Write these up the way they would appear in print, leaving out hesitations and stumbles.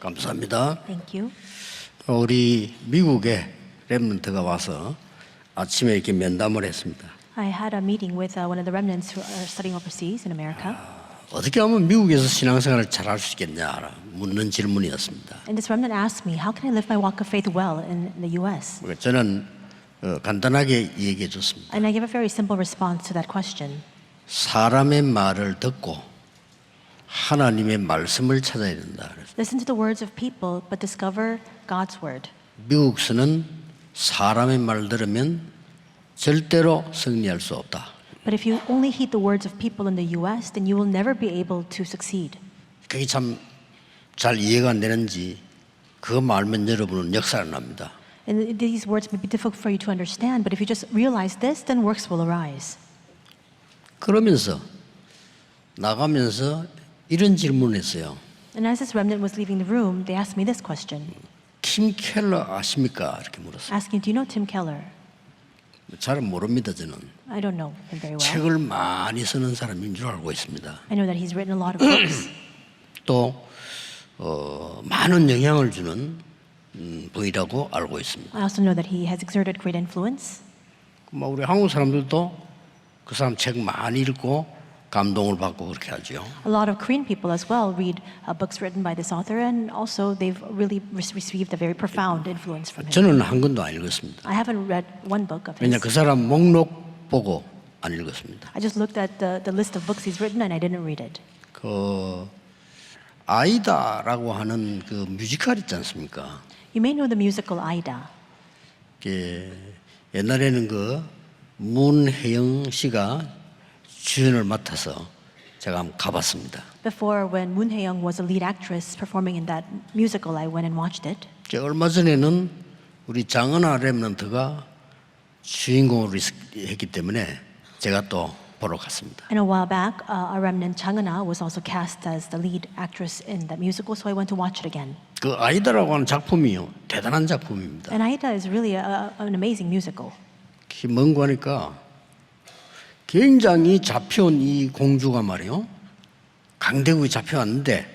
감사합니다. Thank you. 우리 미국에 렘넌트가 와서 아침에 이렇게 면담을 했습니다. I had a meeting with one of the remnants who are studying overseas in America. 어떻게 하면 미국에서 신앙생활을 잘할 수 있겠냐 묻는 질문이었습니다. And this remnant asked me, how can I live my walk of faith well in the U.S.? 저는 간단하게 얘기해 줬습니다. And I gave a very simple response to that question. 사람의 말을 듣고 하나님의 말씀을 찾아야 된다. Listen to the words of people, but discover God's word. 미국서는 사람의 말 들으면 절대로 승리할 수 없다. But if you only heed the words of people in the U.S., then you will never be able to succeed. 그게 참 잘 이해가 안 되는지 그것만 알면 여러분은 역사를 납니다. And these words may be difficult for you to understand, but if you just realize this, then works will arise. 그러면서 나가면서 이런 질문을 했어요. And as this remnant was leaving the room, they asked me this question, 팀 켈러 아십니까? 이렇게 물었어요. asking, do you know Tim Keller? 잘 모릅니다 저는. I don't know him very well. 책을 많이 쓰는 사람인 줄 알고 있습니다. I know that he's written a lot of books. 또 많은 영향을 주는 분이라고 알고 있습니다. I also know that he has exerted great influence. 우리 한국 사람들도 그 사람 책 많이 읽고 감동을 받고 그렇게 하죠. A lot of Korean people as well read books written by this author, and also they've really received a very profound influence from him. 저는 한 권도 안 읽었습니다. I haven't read one book of 왜냐 his. 그 사람 목록 보고 안 읽었습니다. I just looked at the list of books he's written, and I didn't read it. 그 아이다라고 하는 그 뮤지컬 있지 않습니까? You may know the musical Aida. 옛날에는 그 문혜영 씨가 주연을 맡아서 제가 한번 가봤습니다. Before, when Moon Hae-young was a lead actress performing in that musical, I went and watched it. 얼마 전에는 우리 장은하 렘넌트가 주인공으로 했기 때문에 제가 또 보러 갔습니다. And a while back, a remnant Chang Eun-ah was also cast as the lead actress in that musical, so I went to watch it again. 그 아이다라고 하는 작품이요, 대단한 작품입니다. And Aida is really an amazing musical. 뭔가 하니까 굉장히 잡혀온 이 공주가 말이요, 강대국에 잡혀왔는데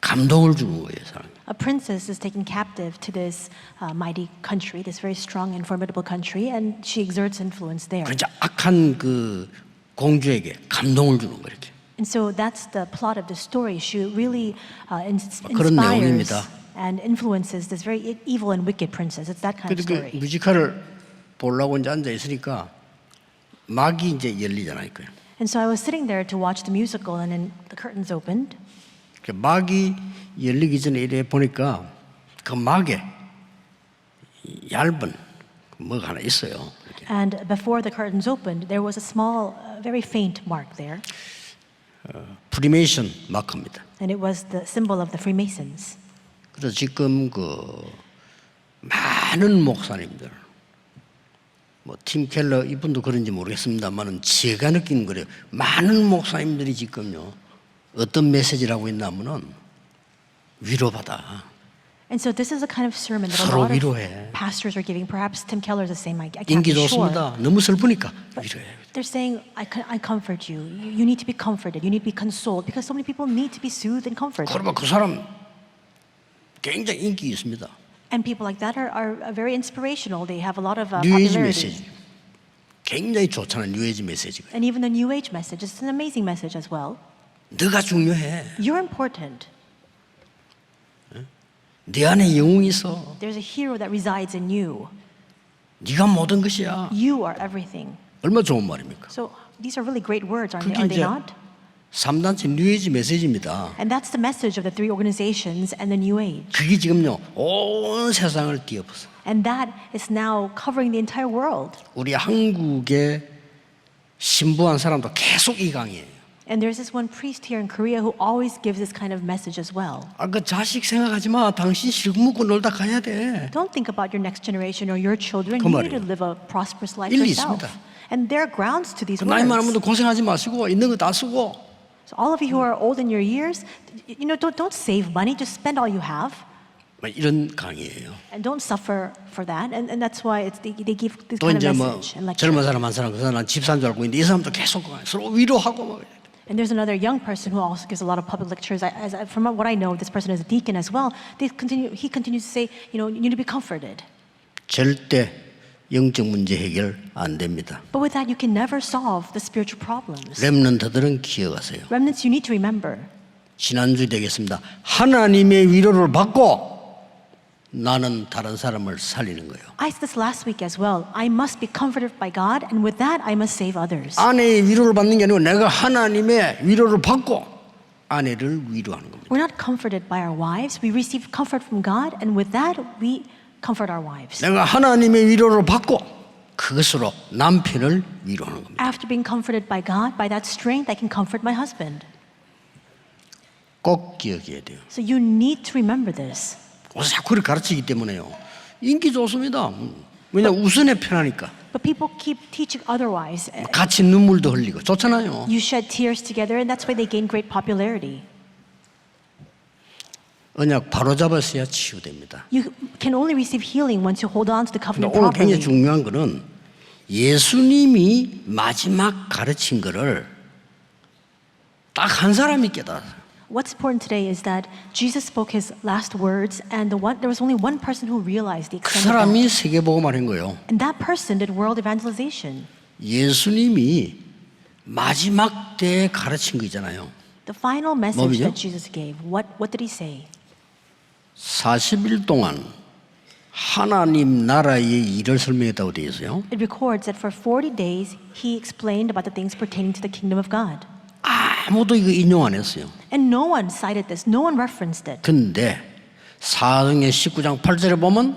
감동을 주는 거예요, 사람. A princess is taken captive to this mighty country, this very strong and formidable country, and she exerts influence there. 진짜 악한 그 공주에게 감동을 주는 거 이렇게. And so that's the plot of the story. She really 그런 inspires 내용입니다. and influences this very evil and wicked princess. It's that kind of 그 story. 뮤지컬을 보려고 이제 앉아 있으니까 막이 이제 열리잖아요. And so I was sitting there to watch the musical, and then the curtains opened. 막이 열리기 전에 이래 보니까 그 막에 얇은 뭐가 하나 있어요. 이렇게. And before the curtains opened, there was a small, very faint mark there. 프리메이션 마크입니다. And it was the symbol of the Freemasons. 그래서 지금 그 많은 목사님들, 팀 켈러 이분도 그런지 모르겠습니다만은 제가 느끼는 거래요. 많은 목사님들이 지금요 어떤 메시지를 하고 있냐면은 위로받아. And so this is a kind of sermon that a 서로 lot of 위로해. pastors are giving. Perhaps Tim Keller is the same. I can't 인기 be sure. 좋습니다. 너무 슬프니까 위로해. They're saying, I comfort you. You need to be comforted. You need to be consoled, because so many people need to be soothed and comforted. 그러면 그 사람 굉장히 인기 있습니다. And people like that are very inspirational. They have a lot of 뉴에이지 popularity. 메시지 굉장히 좋잖아요. 뉴에이지 메시지가. And even the New Age message is an amazing message as well. 너가 중요해. You're important. 네 안에 영웅이 있어. There's a hero that resides in you. 네가 모든 것이야. You are everything. 얼마나 좋은 말입니까? So these are really great words, aren't they? 그게 Are they 이제 not? 3단체 뉴에이지 메시지입니다. And that's the message of the three organizations and the New Age. 그게 지금요 온 세상을 뒤엎어서 And that is now covering the entire world. 우리 한국의 신부한 사람도 계속 이 강의예요. And there's this one priest here in Korea who always gives this kind of message as well. 그 자식 생각하지 마. 당신 실컷 먹고 놀다 가야 돼. Don't think about your next generation or your children. 그 You need 말이에요. to live a prosperous life 일리 yourself. 있습니다. And there are grounds to these 나이 많은 words. 분들 고생하지 마시고 있는 거 다 쓰고. So all of you who are old in your years, don't save money. Just spend all you have. 이런 강의예요. And don't suffer for that. And that's why they give this 또 kind of 이제 뭐 message and lecture. 젊은 사람 한 사람 그 사람 집사인 줄 알고 있는데 이 사람도 계속 서로 위로하고 막. And there's another young person who also gives a lot of public lectures. From what I know, this person is a deacon as well. He continues to say, you need to be comforted. 절대 영적 문제 해결 안 됩니다. But with that, you can never solve the spiritual problems. 렘넌트들은 기억하세요. Remnants, you need to remember. 지난주 되겠습니다. 하나님의 위로를 받고 나는 다른 사람을 살리는 거예요. I said this last week as well. I must be comforted by God, and with that, I must save others. 아내의 위로를 받는 게 아니고 내가 하나님의 위로를 받고 아내를 위로하는 겁니다. We're not comforted by our wives. We receive comfort from God, and with that, we comfort our wives. 내가 하나님의 위로를 받고 그것으로 남편을 위로하는 겁니다. After being comforted by God, by that strength, I can comfort my husband. 꼭 기억해야 돼요. So you need to remember this. 그래서 자꾸 그렇게 가르치기 때문에요. 인기 좋습니다. 왜냐하면 우선에 편하니까. But people keep teaching otherwise. 같이 눈물도 흘리고 좋잖아요. You shed tears together, and that's why they gain great popularity. 언약 바로 잡았어야 치유됩니다. You can only receive healing once you hold on to the covenant 오늘 굉장히 properly. 중요한 거는 예수님이 마지막 가르친 거를 딱 한 사람이 깨달았어요. What's important today is that Jesus spoke his last words, and there was only one person who realized the 그 extent of that. 사람이 세계복음을 한 거예요. And that person did world evangelization. 예수님이 마지막 때에 가르친 거 있잖아요. The final message 뭐죠? that Jesus gave, what did he say? 40일 동안 하나님 나라의 일을 설명했다고 되어 있어요. It records that for 40 days, he explained about the things pertaining to the kingdom of God. 아무도 이거 인용 안 했어요. And no one cited this, no one referenced it. 근데 사도행전 19장 8절에 보면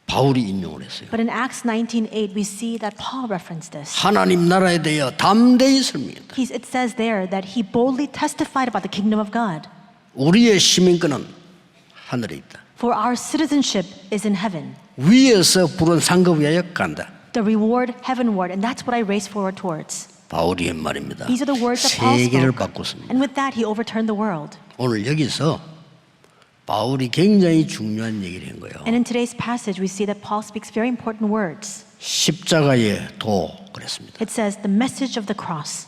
바울이 인용을 했어요. But in Acts 19:8, we see that Paul referenced this. 하나님 나라에 대하여 담대히 설명했다. It says there that he boldly testified about the kingdom of God. 우리의 시민권은 하늘에 있다. For our citizenship is in heaven. 위에서 부른 상급 위하여 간다. The reward heavenward, and that's what I race forward towards. 바울이 한 말입니다. These are the words that Paul 세계를 spoke. 바꿨습니다. And with that, he overturned the world. 오늘 여기서 바울이 굉장히 중요한 얘기를 한 거예요. And in today's passage, we see that Paul speaks very important words. 십자가의 도 그랬습니다. It says, the message of the cross.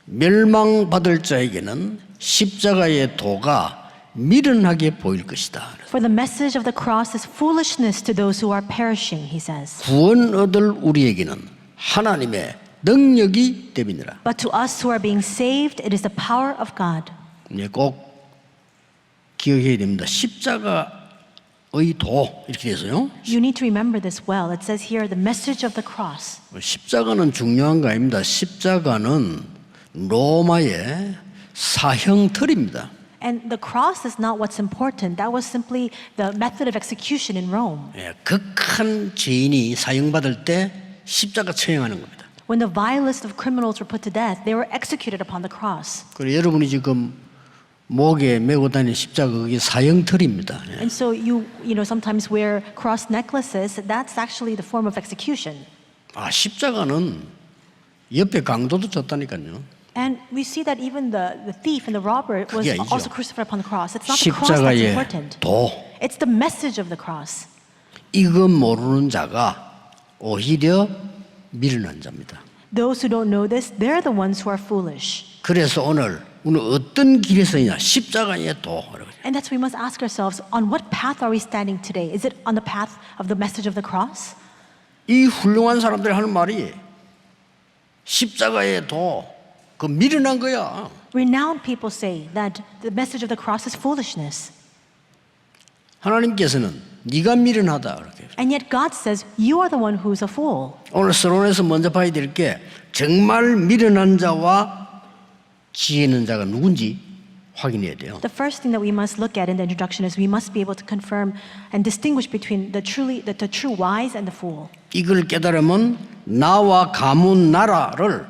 멸망받을 자에게는 십자가의 도가 미련하게 보일 것이다. For the message of the cross is foolishness to those who are perishing, he says. 구원 얻을 우리에게는 하나님의 능력이 됨이니라. But to us who are being saved, it is the power of God. 꼭 기억해야 됩니다. 십자가의 도 이렇게 돼서요. You need to remember this well. It says here, the message of the cross. 십자가는 중요한 거 아닙니다. 십자가는 로마의 사형틀입니다. And the cross is not what's important. That was simply the method of execution in Rome. 극한 죄인이 사형받을 때 십자가 처형하는 겁니다. When the vilest of criminals were put to death, they were executed upon the cross. 그리고 여러분이 지금 목에 메고 다니는 십자가 그게 사형틀입니다. And so you sometimes wear cross necklaces. That's actually the form of execution. 십자가는 옆에 강도도 졌다니까요. And we see that even the thief and the robber was 그게 아니죠. also crucified upon the cross. It's not the cross that's 십자가의 important. 도 It's the message of the cross. 이거 모르는 자가 오히려 미련한 자입니다. Those who don't know this, they're the ones who are foolish. 그래서 오늘 어떤 길에서 있냐 십자가의 도. And that's why we must ask ourselves, on what path are we standing today? Is it on the path of the message of the cross? 이 훌륭한 사람들이 하는 말이 십자가의 도, 그 미련한 거야. Renowned people say that the message of the cross is foolishness. 하나님께서는 네가 미련하다 그렇게. And yet God says, you are the one who's a fool. 오늘 서론에서 먼저 봐야 될 게 정말 미련한 자와 지혜 있는 자가 누군지 확인해야 돼요. The first thing that we must look at in the introduction is we must be able to confirm and distinguish between the true wise and the fool. 이걸 깨달으면 나와 가문 나라를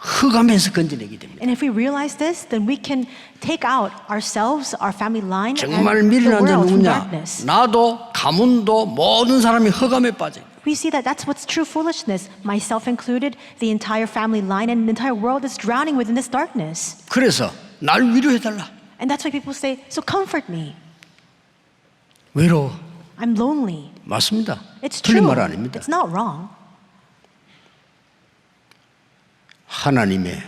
흑암에서 건져내게 됩니다. And if we realize this, then we can take out ourselves, our family line, 정말 and the 미련한 자 world from 누구냐? darkness. 나도 가문도 모든 사람이 흑암에 빠져. We see that that's what's true foolishness, myself included, the entire family line, and the entire world is drowning within this darkness. 그래서 날 위로해달라. And that's why people say, so comfort me. 외로워. I'm lonely. 맞습니다. It's 틀린 true. 말 아닙니다. It's not wrong. 하나님의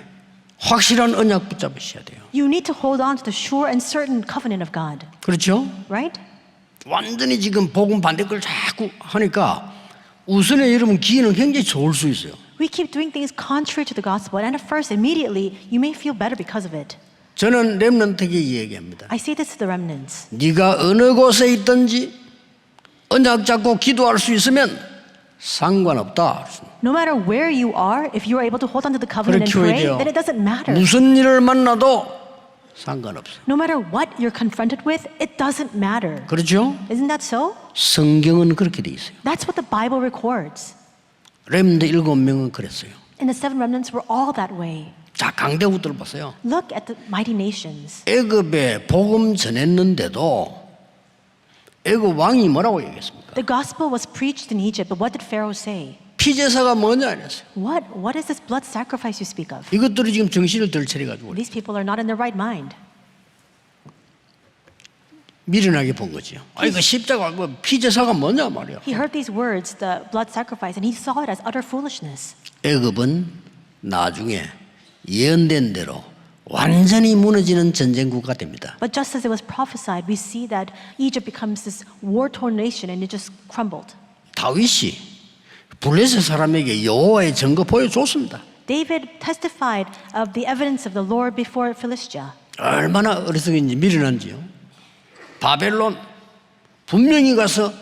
확실한 언약 붙잡으셔야 돼요. You need to hold on to the sure and certain covenant of God, 그렇죠? right? 완전히 지금 복음 반대 걸 자꾸 하니까 우선에 여러분 기회는 굉장히 좋을 수 있어요. We keep doing things contrary to the gospel, and at first, immediately, you may feel better because of it. 저는 렘넌트에게 얘기합니다. I say this to the remnants. 네가 어느 곳에 있든지 언약 잡고 기도할 수 있으면 상관없다. No matter where you are, if you are able to hold on to the covenant and 그렇게 pray, 돼요. then it doesn't matter. 무슨 일을 만나도 상관없어. No matter what you're confronted with, it doesn't matter. 그렇죠? Isn't that so? 성경은 그렇게 돼 있어요. That's what the Bible records. 렘넌트 7명은 그랬어요. And the seven remnants were all that way. 자, 강대국들 보세요. Look at the mighty nations. 애굽에 복음 전했는데도 애굽 왕이 뭐라고 얘기했습니까? The gospel was preached in Egypt, but what did Pharaoh say? 피제사가 뭐냐 이랬어요. What is this blood sacrifice you speak of? 이것들이 지금 정신을 덜 차려가지고 These people are not in their right mind. 미련하게 본 거죠. 아 이거 십자가 뭐 피제사가 뭐냐 말이야. He heard these words, the blood sacrifice, and he saw it as utter foolishness. 애굽은 나중에 예언된 대로 완전히 무너지는 전쟁국가 됩니다. But just as it was prophesied, we see that Egypt becomes this war-torn nation and it just crumbled. 다윗이 블레셋 사람에게 여호와의 증거 보여줬습니다. David testified of the evidence of the Lord before Philistia. 얼마나 어리석은지 미련한지요. 바벨론 분명히 가서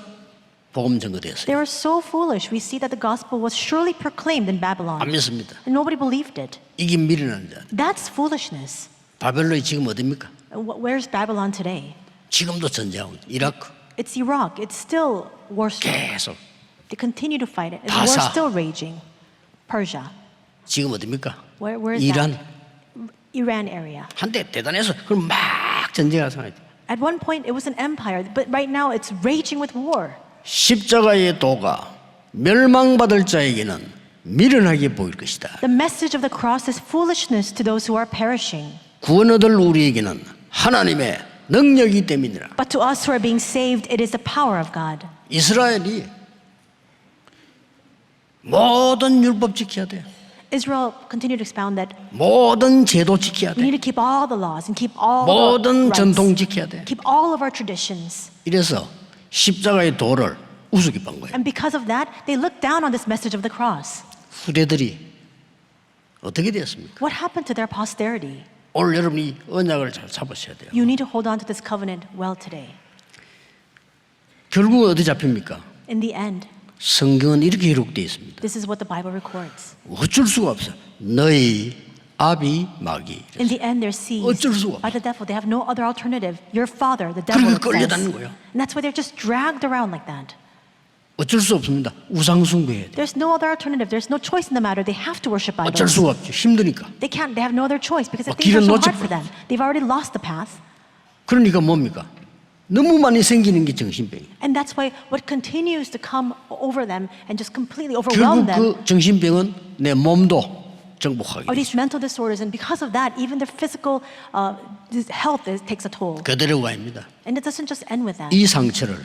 복음 증거됐어요. They were so foolish. We see that the gospel was surely proclaimed in Babylon. 안 믿습니다. And nobody believed it. 이게 미련한 자. That's foolishness. 바벨론이 지금 어디입니까? Where's Babylon today? 지금도 전쟁하고 있어요. 이라크 It's Iraq. It's still war storm. 계속. They continue to fight it. And the 바사. war's still raging. Persia. 지금 어디입니까? Where is 이란. that? Iran area. 한때 대단해서 그럼 막 전쟁하는 상황이 돼요. At one point, it was an empire, but right now it's raging with war. 십자가의 도가 멸망받을 자에게는 미련하게 보일 것이다. The message of the cross is foolishness to those who are perishing. 구원 얻을 우리에게는 하나님의 능력이 됨이니라. But to us who are being saved, it is the power of God. 이스라엘이 모든 율법 지켜야 돼. Israel continued to expound that 모든 제도 지켜야 we 돼. need to keep all the laws and keep all 모든 the 전통 rights, 지켜야 돼. keep all of our traditions. 이래서 십자가의 도를 우습게 본 거예요. And because of that, they looked down on this message of the cross. 후대들이 어떻게 되었습니까? What happened to their posterity? 오늘 여러분이 언약을 잘 잡으셔야 돼요. You need to hold on to this covenant well today. 결국은 어디 잡힙니까? In the end, 성경은 이렇게 기록되어 있습니다. this is what the Bible records. 어쩔 수가 없어. 너희 아비 마귀. In the end, they're seized 어쩔 수가 없어. by the devil. They have no other alternative. Your father, the devil, 그러니까 it says. 끌려다니는 거예요. And that's why they're just dragged around like that. 어쩔 수 없습니다. 우상 숭배해야 돼. There's no other alternative. There's no choice in the matter. They have to worship 어쩔 idols. 수가 없죠. 힘드니까. They can't. They have no other choice because the 막 things are 길은 so hard for 놓쳐버려. them. They've already lost the path. 그러니까 뭡니까? 너무 많이 생기는 게 정신병이에요. And that's why what continues to come over them and just completely overwhelm 결국 them 그 정신병은 내 몸도 정복하게 are 돼요. these mental disorders. And because of that, even their physical health takes a toll. 그대로가 아닙니다. And it doesn't just end with that. 이 상처를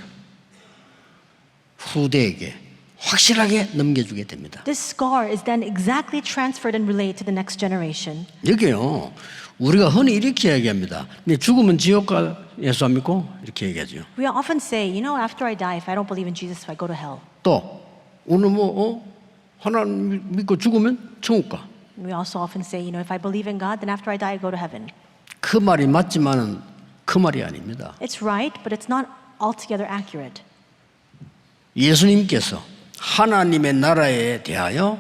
후대에게 확실하게 넘겨주게 됩니다. This scar is then exactly transferred and relayed to the next generation. 여기요. 우리가 흔히 이렇게 얘기합니다. 네, 죽으면 지옥 가 예수 안 믿고 이렇게 얘기하죠. We often say, you know, after I die, if I don't believe in Jesus, I go to hell. 또 오늘 하나님 믿고 죽으면 천국 가. We also often say, you know, if I believe in God, then after I die, I go to heaven. 그 말이 맞지만은 그 말이 아닙니다. It's right, but it's not altogether accurate. 예수님께서 하나님의 나라에 대하여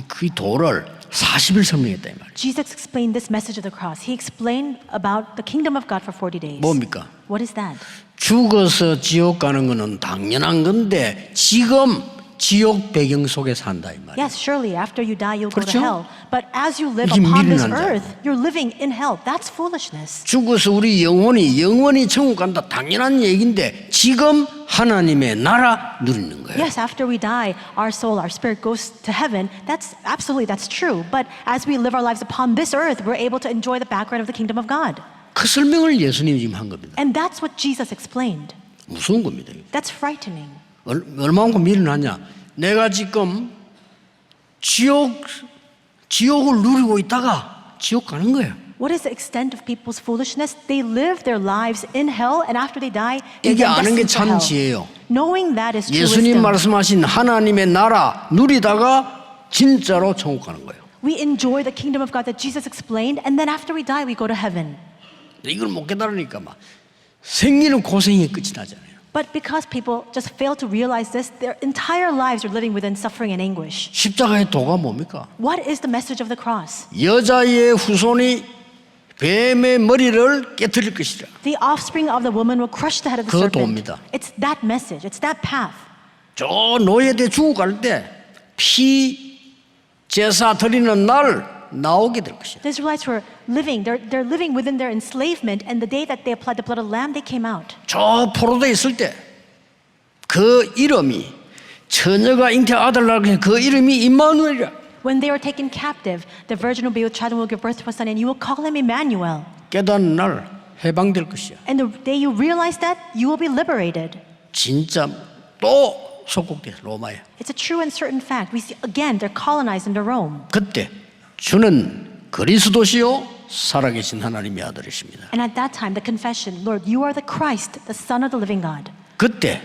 그 도를 40일 설명했다 이 말이에요. Jesus explained this message of the cross. He explained about the kingdom of God for 40 days. 뭡니까? What is that? 죽어서 지옥 가는 거는 당연한 건데 지금 지옥 배경 속에 산다 이 말이에요. Yes, surely after you die, you'll go to 그렇죠? hell. But as you live 이게 upon this 미련한 자예요. earth, you're living in hell. That's foolishness. 죽어서 우리 영원히 천국 간다 당연한 얘기인데 지금 하나님의 나라 누리는 거예요. Yes, after we die, our soul, our spirit goes to heaven. That's true. But as we live our lives upon this earth, we're able to enjoy the background of the kingdom of God. 그 설명을 예수님이 지금 한 겁니다. And that's what Jesus explained. 무서운 겁니다. That's frightening. 얼마만큼 미련하냐. 내가 지금 지옥을 누리고 있다가 지옥 가는 거예요. What is the extent of people's foolishness? They live their lives in hell, and after they die, they're 이게 then 아는 게 destined for 참 hell. 지혜예요. Knowing that is true 예수님 wisdom. 말씀하신 하나님의 나라 누리다가 진짜로 천국 가는 거예요. We enjoy the kingdom of God that Jesus explained, and then after we die, we go to heaven. 이걸 못 깨달으니까 막 생기는 고생이 끝이 나잖아요. But because people just fail to realize this, their entire lives are living within suffering and anguish. 십자가의 도가 뭡니까? What is the message of the cross? 여자의 후손이 뱀의 머리를 깨뜨릴 것이라. The offspring of the woman will crush the head of the 그 serpent. 도입니다. It's that message. It's that path. 저 노예대 죽어갈 때 피 제사 드리는 날 나오게 될 것이야. The Israelites were living, they're living within their enslavement, and the day that they applied the blood of the lamb, they came out. 저 포로대에 있을 때 그 이름이 처녀가 잉태 아들 낳을 그 이름이 임마누엘이라. When they were taken captive, the virgin will be with child and will give birth to a son, and you will call him Emmanuel. 깨닫는 날 해방될 것이야. And the day you realize that, you will be liberated. 진짜 또 속국돼 로마에. It's a true and certain fact. We see again, they're colonized into Rome. 그때 주는 그리스도시요 살아계신 하나님의 아들이십니다. And at that time, the confession, Lord, you are the Christ, the Son of the living God. 그때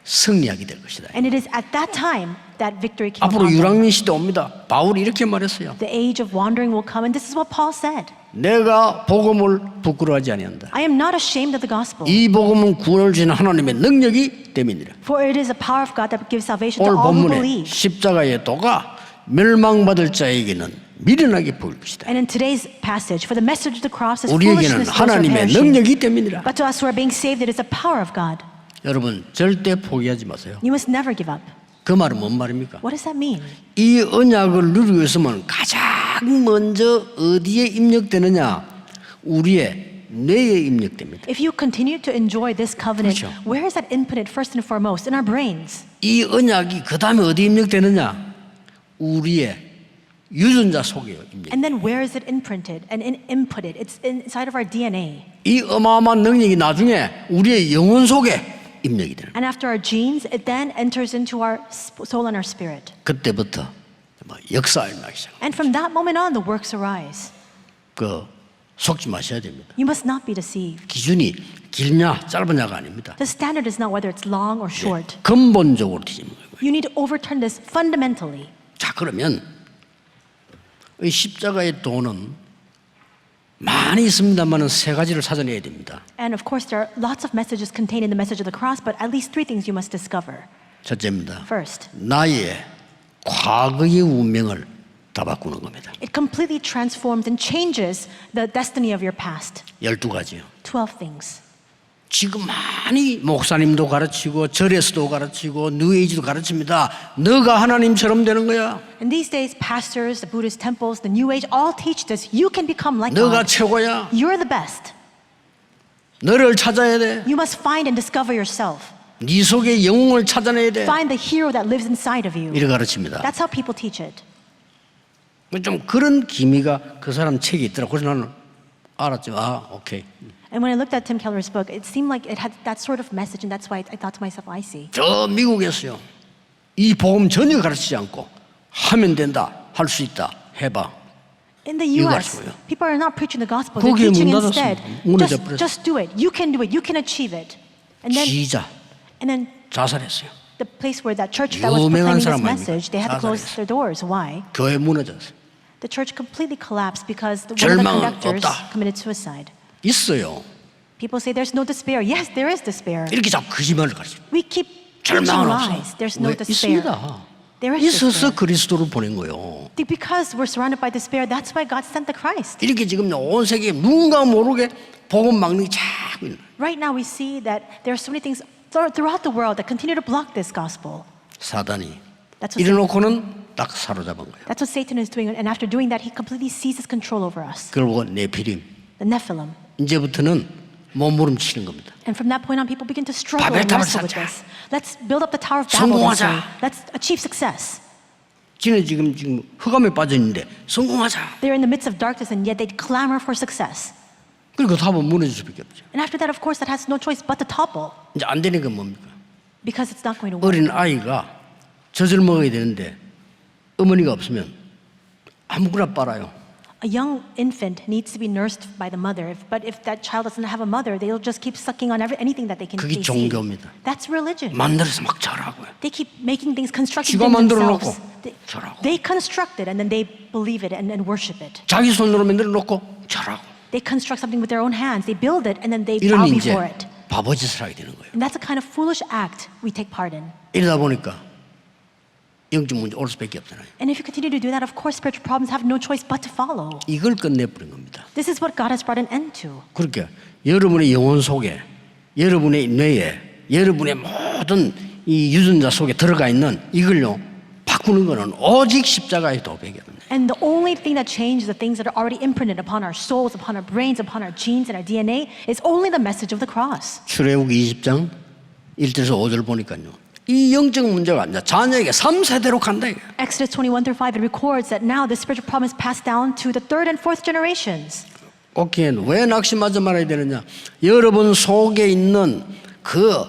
승리하게 될 것이다. And it is at that time that victory came 앞으로 upon them. 유랑민 시대 옵니다. 바울이 이렇게 말했어요. The age of wandering will come, and this is what Paul said. 내가 복음을 부끄러워하지 아니한다. I am not ashamed of the gospel, 이 복음은 구원을 주는 하나님의 능력이 됨이니라. for it is the power of God that gives salvation 오늘 to all who 본문에 believe. 십자가의 도가 멸망받을 자에게는 미련하게 보일 것이다. And in today's passage, for the message of the cross is 우리에게는 foolishness to those who are 하나님의 perishing. 능력이 됨이니라. But to us who are being saved, it is the power of God. 여러분 절대 포기하지 마세요. You must never give up. 그 말은 뭔 말입니까? What does that mean? 이 언약을 누리기 위해서는 가장 먼저 어디에 입력되느냐? 우리의 뇌에 입력됩니다. If you continue to enjoy this covenant, 그렇죠. where is that inputted first and foremost? In our brains. 이 언약이 그 다음에 어디에 입력되느냐? 우리의 유전자 속에 입력. And then where is it imprinted and inputted? It's inside of our DNA. 이 어마어마한 능력이 나중에 우리의 영혼 속에 입력이 되는. And after our genes, it then enters into our soul and our spirit. 그때부터 역사가 일어나기 시작. And from that moment on, the works arise. 그 속지 마셔야 됩니다. You must not be deceived. 기준이 길냐 짧으냐가 아닙니다. The standard is not whether it's long or short. 근본적으로 뒤집는 거예요. You need to overturn this fundamentally. 자 그러면 이 십자가의 도는 많이 있습니다만은 세 가지를 찾아내야 됩니다. And of course, there are lots of messages contained in the message of the cross, but at least three things you must discover. 첫째입니다. First, 나의 과거의 운명을 다 바꾸는 겁니다. it completely transforms and changes the destiny of your past. 12가지요. 12 things. 지금 많이 목사님도 가르치고 절에서도 가르치고 뉴에이지도 가르칩니다. 너가 하나님처럼 되는 거야. And these days, pastors, the Buddhist temples, the New Age all teach this. You can become like 너가 God. 최고야. You're the best. 너를 찾아야 돼. You must find and discover yourself. 네 속에 영웅을 찾아내야 돼. Find the hero that lives inside of you. 이렇게 가르칩니다. That's how people teach it. 좀 그런 기미가 그 사람 책에 있더라고. 그래서 나는 알았죠. 아, 오케이. And when I looked at Tim Keller's book, it seemed like it had that sort of message, and that's why I thought to myself, I see. 저 미국에서요. 이 복음 전혀 가르치지 않고 하면 된다, 할 수 있다, 해봐. In the 이거 U.S., 가르쳐요. people are not preaching the gospel. They're 거기에 teaching 문 instead, 닫았습니다. 문을 닫아버렸어요. just do it. You can do it. You can achieve it. And then 자살했어요. the place where that church that was 유명한 proclaiming this 사람 message, they had to close 자살했어요. their doors. Why? 교회 무너졌어요. The church completely collapsed because one of the 절망은 conductors 없다. committed suicide. 있어요. People say there's no despair. Yes, there is despair. 이렇게 자꾸 거짓말을 가르쳐. We keep preaching 절망은 lies. 없어. There's no 왜? despair. 있습니다. There is 있어서 despair. 그리스도를 보낸 거예요. Because we're surrounded by despair, that's why God sent the Christ. 이렇게 지금 온 세계에 누군가 모르게 복음 막는 게 자꾸 있는. Right now we see that there are so many things throughout the world that continue to block this gospel. 사단이 That's what 이래놓고는 딱 사로잡은 거예요. That's what Satan is doing. And after doing that, he completely seizes control over us. 그리고 네피림. The Nephilim. 이제부터는 몸부림치는 겁니다. And from that point on, people begin to struggle and 바벨탑을 wrestle with 쌓자. this. Let's build up the Tower of Babel. They say. 성공하자. Let's achieve success. 지는 지금 흑암에 빠져 있는데 성공하자. They're in the midst of darkness, and yet they clamor for success. 그리고 답은 무너질 수밖에 없죠. And after that, of course, that has no choice but to topple 이제 안 되는 건 뭡니까? because it's not going to work. 어린 아이가 젖을 먹어야 되는데 어머니가 없으면 아무거나 빨아요. A young infant needs to be nursed by the mother. But if that child doesn't have a mother, they'll just keep sucking on anything that they can 그게 see. 종교입니다. That's religion. 만들어서 막 잘하고요. They keep making things, constructing 지가 things 만들어 themselves. 놓고 잘하고. They construct it and then they believe it and worship it. 자기 손으로 만들어 놓고 잘하고. They construct something with their own hands. They build it and then they 이런 bow 이제 before it. 바보짓을 하게 되는 거예요. And that's a kind of foolish act we take part in. 이러다 보니까 영적 문제 올 수밖에 없잖아요. And if you continue to do that, of course, spiritual problems have no choice but to follow. 이걸 끝내버린 겁니다. This is what God has brought an end to. 그렇게 여러분의 영혼 속에, 여러분의 뇌에, 여러분의 모든 이 유전자 속에 들어가 있는 이걸요 바꾸는 것은 오직 십자가의 도백입니다. And the only thing that changes the things that are already imprinted upon our souls, upon our brains, upon our genes and our DNA is only the message of the cross. 출애굽기 20장 1절에서 5절 보니까요. 이 영적 문제가 이제 자녀에게 3세대로 간다 이거예요. Exodus 21-5 it records that now the spiritual problem is passed down to the third and fourth generations. 오케이, 왜 낙심하지 말아야 되느냐? 여러분 속에 있는 그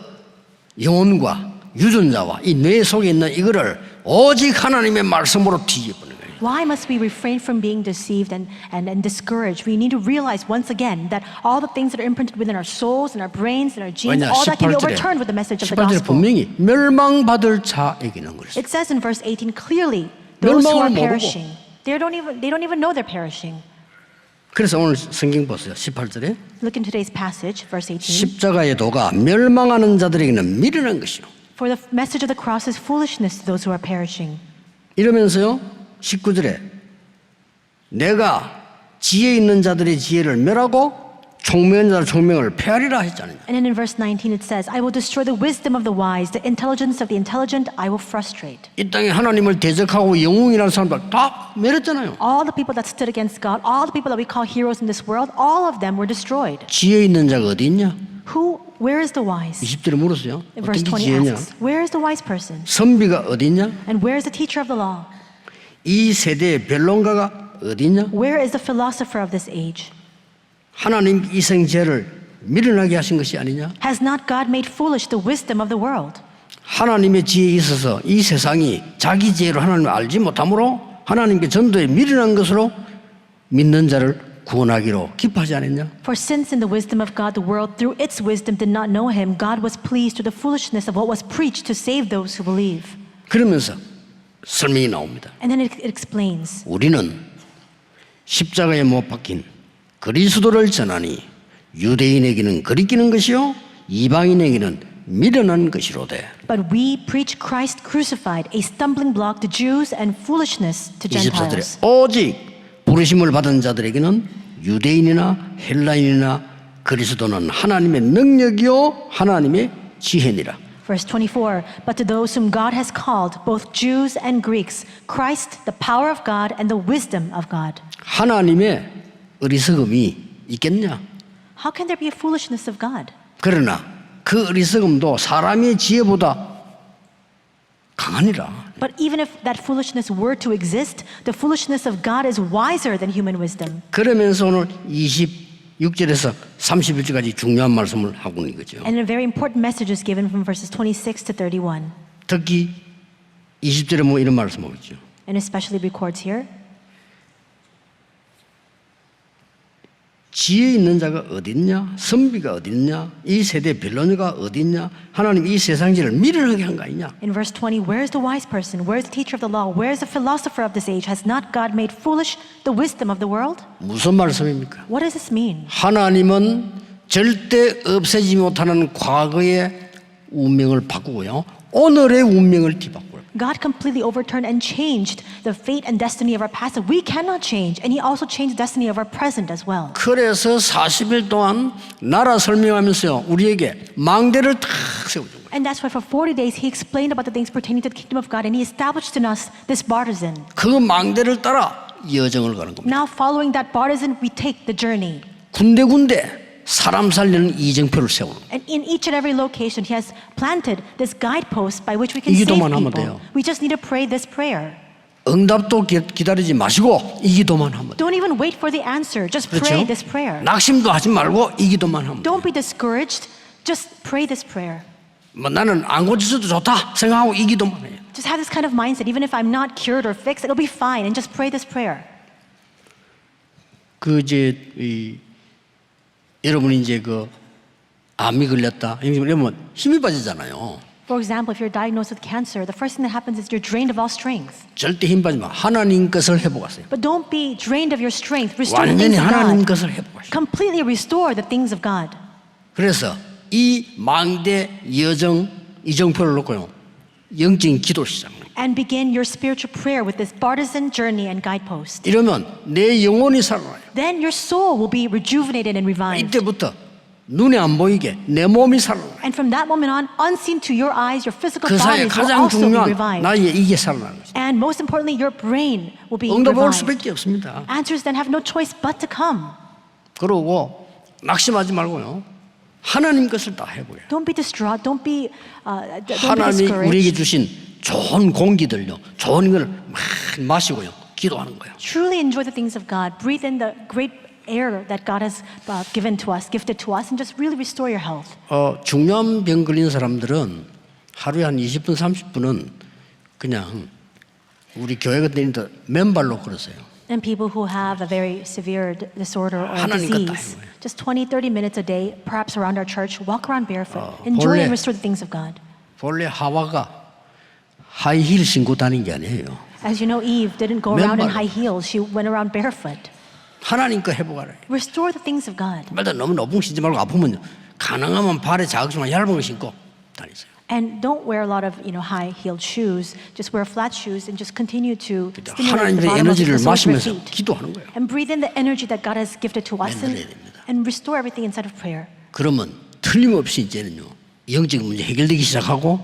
영혼과 유전자와 이 뇌 속에 있는 이거를 오직 하나님의 말씀으로 뒤집어버리는 거예요. Why must we refrain from being deceived and discouraged? We need to realize once again that all the things that are imprinted within our souls and our brains and our genes, 왜냐? all that can be 18절에 overturned with the message of the 18절에 gospel. 분명히 멸망받을 자에게는 그랬어요. It says in verse 18 clearly, those who are 멸망을 모르고. perishing, they don't even know they're perishing. 그래서 오늘 성경 보세요. 18절에 Look in today's passage, verse 18. 십자가의 도가 멸망하는 자들에게는 미련한 것이요. For the message of the cross is foolishness to those who are perishing. 이러면서요 19절에 내가 지혜 있는 자들의 지혜를 멸하고 총명한 자의 총명을 폐하리라 했잖아요. And then in verse 19 it says, I will destroy the wisdom of the wise, the intelligence of the intelligent I will frustrate. 이 땅에 하나님을 대적하고 영웅이라는 사람들 다 멸했잖아요. All the people that stood against God, all the people that we call heroes in this world, all of them were destroyed. 지혜 있는 자가 어디 있냐? Where is the wise? 20절에 물었어요. In 어떤 verse 게 20 지혜냐? asks, where is the wise person? 선비가 어디 있냐? And where is the teacher of the law? 이 세대의 변론가가 어디 있냐? Where is the philosopher of this age? 하나님 이생제를 미련하게 하신 것이 아니냐? Has not God made foolish the wisdom of the world? 하나님의 지혜에 있어서 이 세상이 자기 지혜로 하나님을 알지 못하므로 하나님께 전도에 미련한 것으로 믿는 자를 구원하기로 기뻐하지 않았냐? For since in the wisdom of God the world through its wisdom did not know him, God was pleased through the foolishness of what was preached to save those who believe. 그러면서 설명이 나옵니다. And then it explains. 우리는 십자가에 못 박힌 그리스도를 전하니 유대인에게는 거리끼는 것이요 이방인에게는 미련한 것이로되. But we preach Christ crucified, a stumbling block to Jews and foolishness to 24절에 Gentiles. 오직 부르심을 받은 자들에게는 유대인이나 헬라인이나 그리스도는 하나님의 능력이요 하나님의 지혜니라. Verse 24, but to those whom God has called, both Jews and Greeks, Christ, the power of God and the wisdom of God. 하나님의 어리석음이 있겠냐? How can there be a foolishness of God? 그러나 그 어리석음도 사람의 지혜보다 강하니라. But even if that foolishness were to exist, the foolishness of God is wiser than human wisdom. 그러면서 오늘 26절에서 31절까지 중요한 말씀을 하고 있는 거죠. And a very important message is given from verses 26 to 31. 특히 20절에 뭐 이런 말씀하고 있죠. And especially records here. 지혜 있는 자가 어디 있냐? 선비가 어디 있냐? 이 세대 변론자가 어디 있냐? 하나님 이 세상지를 미련하게 한 거 아니냐? In verse 20, where is the wise person? Where is the teacher of the law? Where is the philosopher of this age? Has not God made foolish the wisdom of the world? 무슨 말씀입니까? What does this mean? 하나님은 절대 없애지 못하는 과거의 운명을 바꾸고요. 오늘의 운명을 뒤바꿔요. God completely overturned and changed the fate and destiny of our past that we cannot change. And he also changed the destiny of our present as well. 그래서 40일 동안 나라 설명하면서 우리에게 망대를 탁 세워준 거예요. And that's why for 40 days he explained about the things pertaining to the kingdom of God and he established in us this partisan. 그 망대를 따라 여정을 가는 겁니다. Now following that partisan, we take the journey. 군데군데 사람 살리는 이정표를 세우는 거예요. And in each and every location, he has planted this guidepost by which we can save 기도만 하면 people. 돼요. We just need to pray this prayer. 응답도 기다리지 마시고 이 기도만 하면 돼요. Don't even wait for the answer. Just pray this prayer. 낙심도 하지 말고 이 기도만 하면 돼요. Don't be discouraged. Just pray this prayer. 뭐 나는 안 고쳐도 좋다 생각하고 이 기도만 해요. Just have this kind of mindset. Even if I'm not cured or fixed, it'll be fine. And just pray this prayer. 그 여러분이 이제 암이 걸렸다 이러면 힘이 빠지잖아요. For example, if you're diagnosed with cancer, the first thing that happens is you're drained of all strength. 절대 힘 빠지지 마. 하나님 것을 회복하세요. But don't be drained of your strength. Restore the 완전히 things of 하나님 God. 것을 회복하세요. Completely restore the things of God. 그래서 이 망대 이정표를 놓고요. 영적인 기도를 시작합니다. And begin your spiritual prayer with this partisan journey and guidepost. 이러면 내 영혼이 살아나요. Then your soul will be rejuvenated and revived. 이때부터 눈에 안 보이게 내 몸이 살아나요. And from that moment on, unseen to your eyes, your physical 그 사이에 bodies will 가장 also be 중요한 revived. 나의 이게 살아나는 거죠. And most importantly, your brain will be 응답 올 revived. 수밖에 없습니다. Answers then have no choice but to come. 그러고 낙심하지 말고요. 하나님 것을 다 해보여요. Don't be distraught. Don't be 하나님이 우리에게 discouraged. 주신 좋은 공기들요. 좋은 걸 막 마시고요. 기도하는 거예요. Truly enjoy the things of God. Breathe in the great air that God has given to us, gifted to us, and just really restore your health. 중요한 병 걸린 사람들은 하루에 한 20분, 30분은 그냥 우리 교회 같은 데 맨발로 걸었어요. And people who have a very severe disorder or 하나님 것 다 disease, 해요. just 20, 30 minutes a day, perhaps around our church, walk around barefoot, enjoy 본래- and restore the things of God. 본래 하와가 하이힐 신고 다닌 게 아니에요. As you know, Eve didn't go around in 맨발로. high heels. She went around barefoot. 하나님 거 해보가라. Restore the things of God. 말도 너무 높은 거 신지 말고 아프면 가능하면 발에 자극시만 얇은 거 신고 다니세요. And don't wear a lot of high-heeled shoes. Just wear flat shoes and just continue to stimulate the 하나님의 bottom of the 에너지를 soles of your 마시면서 feet. 기도하는 거예요. And breathe in the energy that God has gifted to us 만들어야 됩니다. and restore everything inside of prayer. 그러면 틀림없이 이제는요 영적 문제 해결되기 시작하고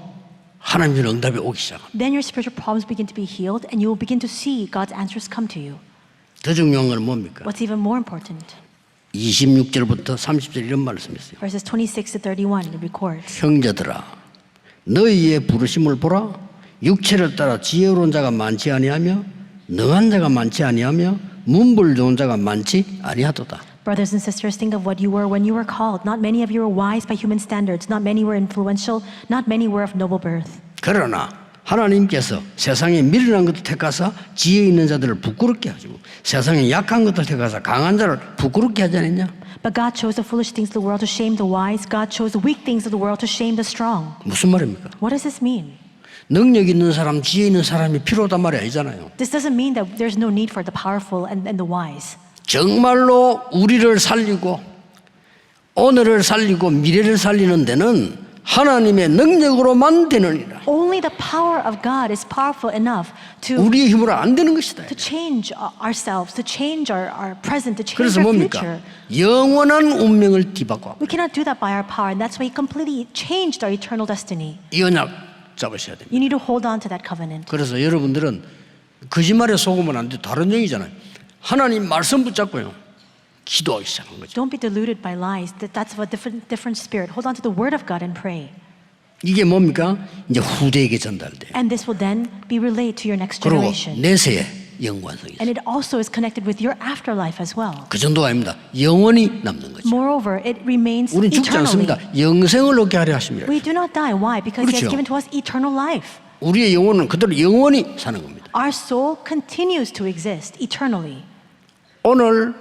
하나님의 응답이 오기 시작합니다. Then your spiritual problems begin to be healed and you will begin to see God's answers come to you. 더 중요한 건 뭡니까? What's even more important? 26절부터 30절 이런 말씀이 있어요. Verses 26 to 31, it records. 형제들아 너희의 부르심을 보라. 육체를 따라 지혜로운 자가 많지 아니하며 능한 자가 많지 아니하며 문벌 좋은 자가 많지 아니하도다. Brothers and sisters, think of what you were when you were called. Not many of you were wise by human standards. Not many were influential. Not many were of noble birth. 그러나 하나님께서 세상에 미련한 것을 택하사 지혜 있는 자들을 부끄럽게 하시고 세상에 약한 것을 택하사 강한 자를 부끄럽게 하지 않았냐? But God chose the foolish things of the world to shame the wise. God chose the weak things of the world to shame the strong. 무슨 말입니까? What does this mean? 능력 있는 사람, 지혜 있는 사람이 필요하단 말이 아니잖아요. This doesn't mean that there's no need for the powerful and the wise. 정말로 우리를 살리고 오늘을 살리고 미래를 살리는 데는 하나님의 능력으로만 되느니라. Only the power of God is powerful enough to 우리의 힘으로 안 되는 것이다. change ourselves, to change our present, to change 그래서 our 뭡니까? future. 영원한 운명을 뒤바꿔. We cannot do that by our power, and that's why He completely changed our eternal destiny. 이 언약 잡으셔야 됩니다. You need to hold on to that covenant. 그래서 여러분들은 거짓말에 속으면 안 돼. 다른 영이잖아요. 하나님 말씀 붙잡고요. 기도하기 시작한 거죠. Don't be deluded by lies. That's of a different spirit. Hold on to the word of God and pray. 이게 뭡니까? 이제 후대에게 전달돼요. And this will then be relayed to your next 그리고 generation. 내세의 영관성이 있어요. And it also is connected with your afterlife as well. 그 정도가 아닙니다. 영원히 남는 거죠. Moreover, it remains 우리는 죽지 eternally. 않습니다. 영생을 얻게 하려 하십니다. We do not die. Why? Because He has 그렇죠. given to us eternal life. 우리의 영혼은 그대로 영원히 사는 겁니다. Our soul continues to exist eternally. 오늘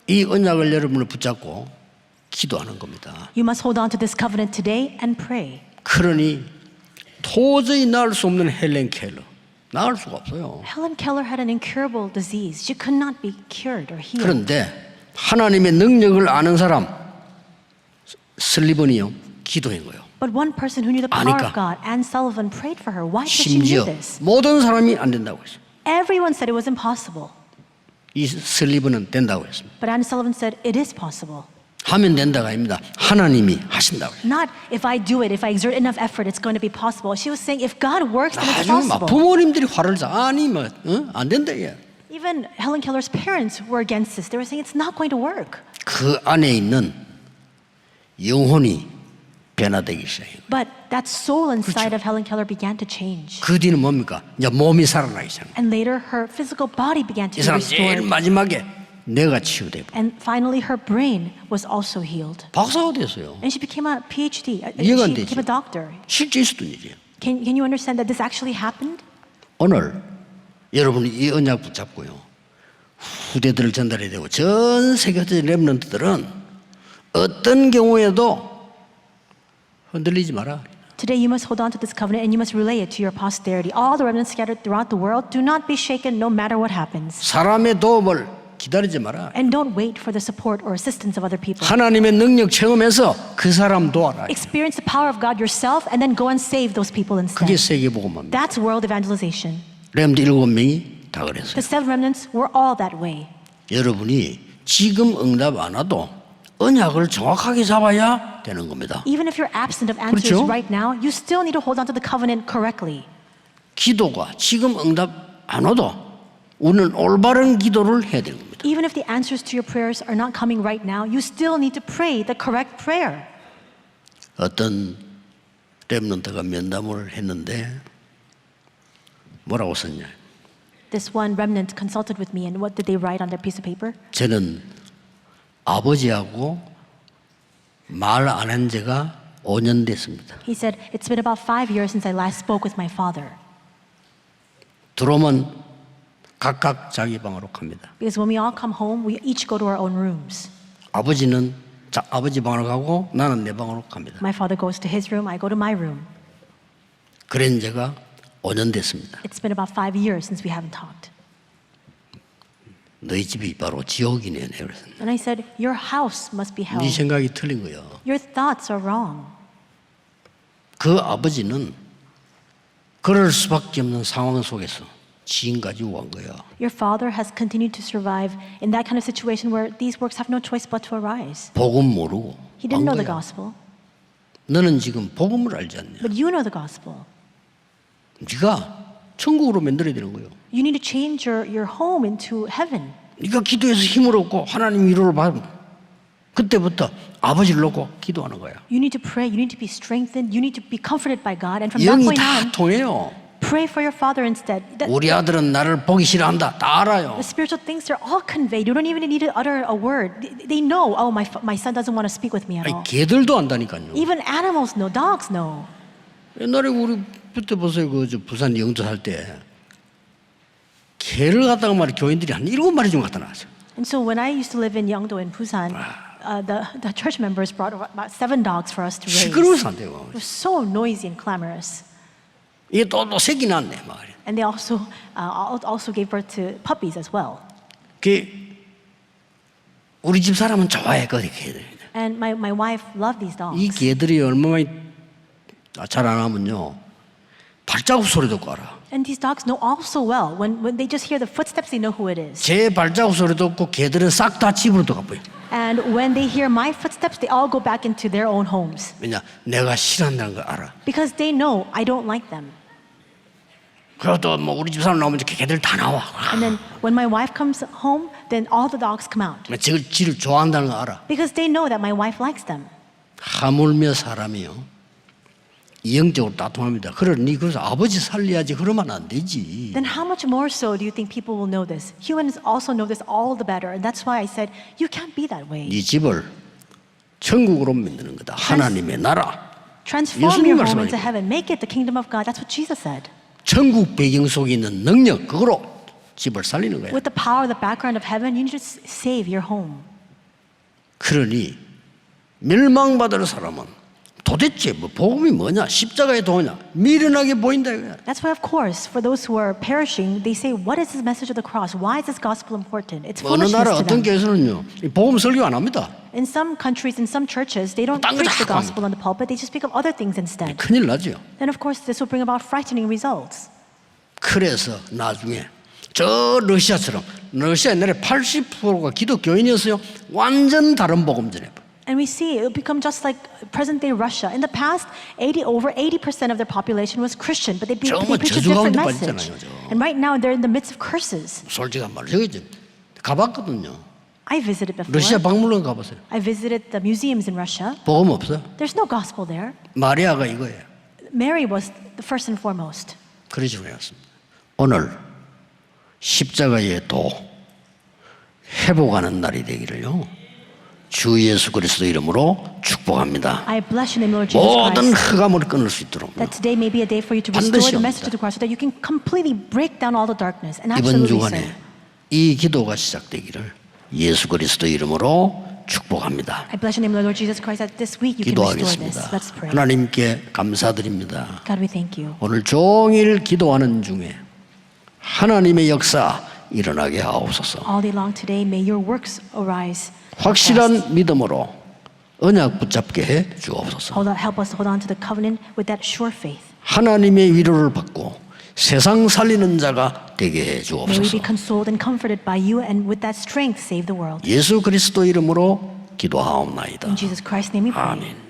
이 언약을 여러분을 붙잡고 기도하는 겁니다. You must hold on to this covenant today and pray. 그러니 도저히 나을 수 없는 헬렌 켈러 나을 수가 없어요. Helen Keller had an incurable disease. She could not be cured or healed. 그런데 하나님의 능력을 아는 사람 슬리번이요 기도한 거예요. But one person who knew the power 아니까. of God, Anne Sullivan, prayed for her. Why? Because she knew 심지어 this. 모든 사람이 안 된다고 했어요. Everyone said it was impossible. 이 슬리번은 된다고 했습니다. But Anne Sullivan said it is possible. 하면 된다가 아닙니다. 하나님이 하신다고 했어요. Not if I do it, if I exert enough effort, it's going to be possible. She was saying if God works, then it's 나중에 막 possible. 부모님들이 화를 자 아니 안 된다 얘. Even Helen Keller's parents were against this. They were saying it's not going to work. 그 안에 있는 영혼이 변화되기 시작해요. But that soul inside of Helen Keller began to change. 그 뒤는 뭡니까? 이제 몸이 살아나기 시작해요. And later her physical body began to 이 be 사람 제일 restored. 마지막에 뇌가 치유되고 And finally her brain was also healed. 박사가 됐어요. And she became a PhD. 이해가 안 She became 되죠. a doctor. 실제 있었던 일이에요. Can you understand that this actually happened? 오늘 여러분이 이 언약 붙잡고요. 후대들을 전달해야 되고 전 세계적인 렘넌트들은 어떤 경우에도 흔들리지 마라. Today you must hold on to this covenant and you must relay it to your posterity. All the remnants scattered throughout the world, do not be shaken no matter what happens. 사람의 도움을 기다리지 마라. And don't wait for the support or assistance of other people. 하나님의 능력 체험해서 그 사람 도와라. Experience the power of God yourself and then go and save those people 그게 instead. 세계복음입니다. That's world evangelization. 렘드 7명이 다 그랬어요. The seven remnants were all that way. 여러분이 지금 응답 안 와도 언약을 정확하게 잡아야 되는 겁니다. Even if you're absent of answers 그렇죠? right now, you still need to hold on to the covenant correctly. 기도가 지금 응답 안 와도 우리는 올바른 기도를 해야 되는 겁니다. Even if the answers to your prayers are not coming right now, you still need to pray the correct prayer. 어떤 렘넌트가 면담을 했는데 뭐라고 썼냐? This one remnant consulted with me, and what did they write on their piece of paper? 저는 아버지하고 말 안 한 지가 5년 됐습니다. He said, it's been about 5 years since I last spoke with my father. 들어오면 각각 자기 방으로 갑니다. Because when we all come home, we each go to our own rooms. 아버지는 아버지 방으로 가고 나는 내 방으로 갑니다. My father goes to his room, I go to my room. 그런 지가 5년 됐습니다. It's been about 5 years since we haven't talked. 너희 집이 바로 지옥이네. 그래서 And I said, your house must be hell. 네 생각이 틀린 거예요. Your thoughts are wrong. 그 아버지는 그럴 수밖에 없는 상황 속에서 지인 가지고 간 거야. Your father has continued to survive in that kind of situation where these works have no choice but to arise. 복음 모르고 He didn't 간 know the 거야. gospel, 너는 지금 복음을 알지 않냐? but you know the gospel. 네가 천국으로 만들어야 되는 거예요. You need to change your home into heaven. 네가 기도해서 힘을 얻고 하나님 위로를 받으면 그때부터 아버지를 놓고 기도하는 거야. You need to pray, you need to be strengthened, you need to be comforted by God, and from that 영이 point 다 on, 통해요. pray for your father instead. 우리 아들은 나를 보기 싫어한다. 다 알아요. The spiritual things are all conveyed. You don't even need to utter a word. They know, oh, my son doesn't want to speak with me at 아니, all. 개들도 안다니까요. Even animals know, dogs know. 옛날에 우리 그때 보세요. 저 부산 영도 살 때 개를 갖다가 말이 교인들이 한 7마리 좀 갖다 놨어요. And so when I used to live in Yeongdo in Busan, the church members brought about 7 dogs for us to raise. 시끄러워서 안 돼요. It was so noisy and clamorous. 이게 또 새끼 낳네. 막. And they also gave birth to puppies as well. 그 우리 집 사람은 좋아해. 그 개들. And my wife loved these dogs. 이 개들이 얼마나 잘 안 하면요. 발자국 소리 듣고 알아. And these dogs know all so well. When they just hear the footsteps, they know who it is. 제 발자국 소리 듣고 개들은 싹 다 집으로 들어가버려. And when they hear my footsteps, they all go back into their own homes. 왜냐? 내가 싫어한다는 걸 알아. Because they know I don't like them. 그래도 뭐 우리 집 사람 나오면 개들 다 나와. And then when my wife comes home, then all the dogs come out. 지를 좋아한다는 걸 알아. Because they know that my wife likes them. 하물며 사람이요. 영적으로 따통합니다. 그러니 그래서 아버지 살려야지 그러면 안 되지. Then how much more so do you think people will know this? Humans also know this all the better. And that's why I said, you can't be that way. 네 집을 천국으로 만드는 거다. 하나님의 나라. Transform 예수님 your home into 말씀하니까. heaven. Make it the kingdom of God. That's what Jesus said. 천국 배경 속에 있는 능력 그거로 집을 살리는 거야. With the power, the background of heaven, you need to save your home. 그러니 멸망받을 사람은 도대체 뭐 복음이 뭐냐? 십자가의 도냐? 미련하게 보인다 이거야. That's why, of course, for those who are perishing, they say, what is this message of the cross? Why is this gospel important? It's 어느 나라 foolishness to 어떤 them. 교회에서는요. 이 복음 설교 안 합니다. In some countries, in some churches, they don't 딴거 preach the 자꾸 gospel on the pulpit. They just speak of other things instead. 큰일 나죠. Then, of course, this will bring about frightening results. 그래서 나중에 저 러시아처럼 러시아 옛날에 80%가 기독교인이었어요. 완전 다른 복음 전해. And we see it will become just like present-day Russia. In the past, over 80% of their population was Christian, but they preach a 저주 different 가운데 message. 빠졌잖아요, 저. And right now, they're in the midst of curses. 솔직한 말로 저기 가봤거든요. I visited before. 러시아 박물관 가보세요. I visited the museums in Russia. 복음 없어요. There's no gospel there. 마리아가 이거예요. Mary was the first and foremost. 그러지 않았습니다. 오늘 십자가의 도 회복하는 날이 되기를요. 주 예수 그리스도 이름으로 축복합니다. I bless your name, Lord Jesus 모든 Christ, 흑암을 끊을 수 있도록 that today may be a day for you to restore the message of the cross so that you can completely break down all the darkness. And 이번 absolutely so. 주간에 이 기도가 시작되기를 예수 그리스도 이름으로 축복합니다. I bless your name, Lord Jesus Christ, that this week you can restore this. 기도하겠습니다. Let's pray. 하나님께 감사드립니다. God, we thank you. 오늘 종일 기도하는 중에 하나님의 역사 일어나게 하옵소서. All day long today, may your works arise. 확실한 믿음으로 언약 붙잡게 해 주옵소서. Help us hold on to the covenant with that sure faith. 하나님의 위로를 받고 세상 살리는 자가 되게 해 May we 주옵소서. be consoled and comforted by you, and with that strength, save the world. 예수 그리스도 이름으로 기도하옵나이다. In Jesus Christ's name we pray. 아멘.